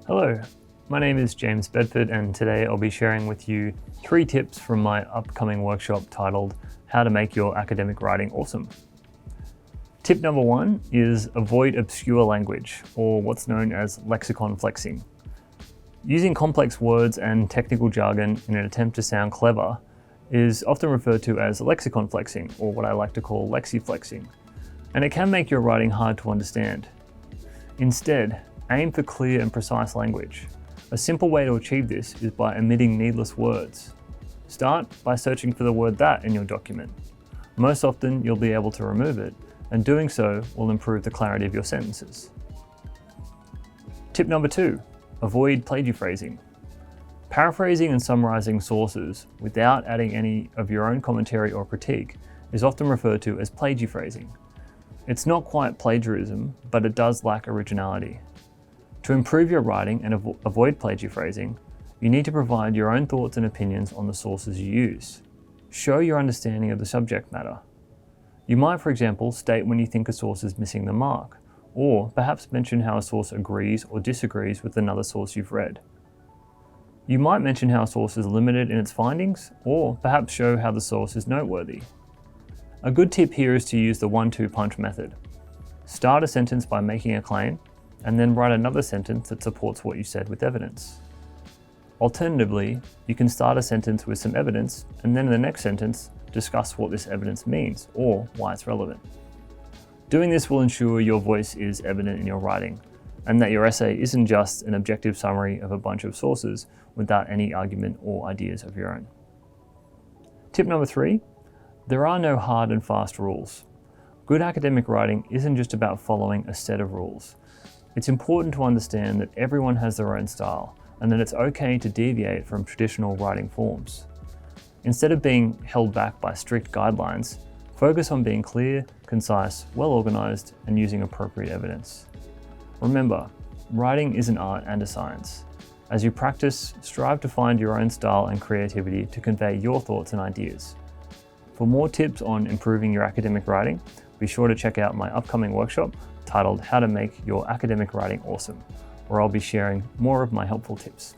Hello, my name is James Bedford, and today I'll be sharing with you 3 tips from my upcoming workshop titled How to Make Your Academic Writing Awesome. Tip number 1 is avoid obscure language, or what's known as lexicon flexing. Using complex words and technical jargon in an attempt to sound clever is often referred to as lexicon flexing, or what I like to call lexiflexing, and it can make your writing hard to understand. Instead, aim for clear and precise language. A simple way to achieve this is by omitting needless words. Start by searching for the word "that" in your document. Most often, you'll be able to remove it, and doing so will improve the clarity of your sentences. Tip number 2, avoid plagiarizing. Paraphrasing and summarizing sources without adding any of your own commentary or critique is often referred to as plagiarizing. It's not quite plagiarism, but it does lack originality. To improve your writing and avoid plagiarizing, you need to provide your own thoughts and opinions on the sources you use. Show your understanding of the subject matter. You might, for example, state when you think a source is missing the mark, or perhaps mention how a source agrees or disagrees with another source you've read. You might mention how a source is limited in its findings, or perhaps show how the source is noteworthy. A good tip here is to use the 1-2 punch method. Start a sentence by making a claim, and then write another sentence that supports what you said with evidence. Alternatively, you can start a sentence with some evidence, and then in the next sentence, discuss what this evidence means or why it's relevant. Doing this will ensure your voice is evident in your writing, and that your essay isn't just an objective summary of a bunch of sources without any argument or ideas of your own. Tip number 3, there are no hard and fast rules. Good academic writing isn't just about following a set of rules. It's important to understand that everyone has their own style, and that it's okay to deviate from traditional writing forms. Instead of being held back by strict guidelines, focus on being clear, concise, well-organized, and using appropriate evidence. Remember, writing is an art and a science. As you practice, strive to find your own style and creativity to convey your thoughts and ideas. For more tips on improving your academic writing, be sure to check out my upcoming workshop titled How to Make Your Academic Writing Awesome, where I'll be sharing more of my helpful tips.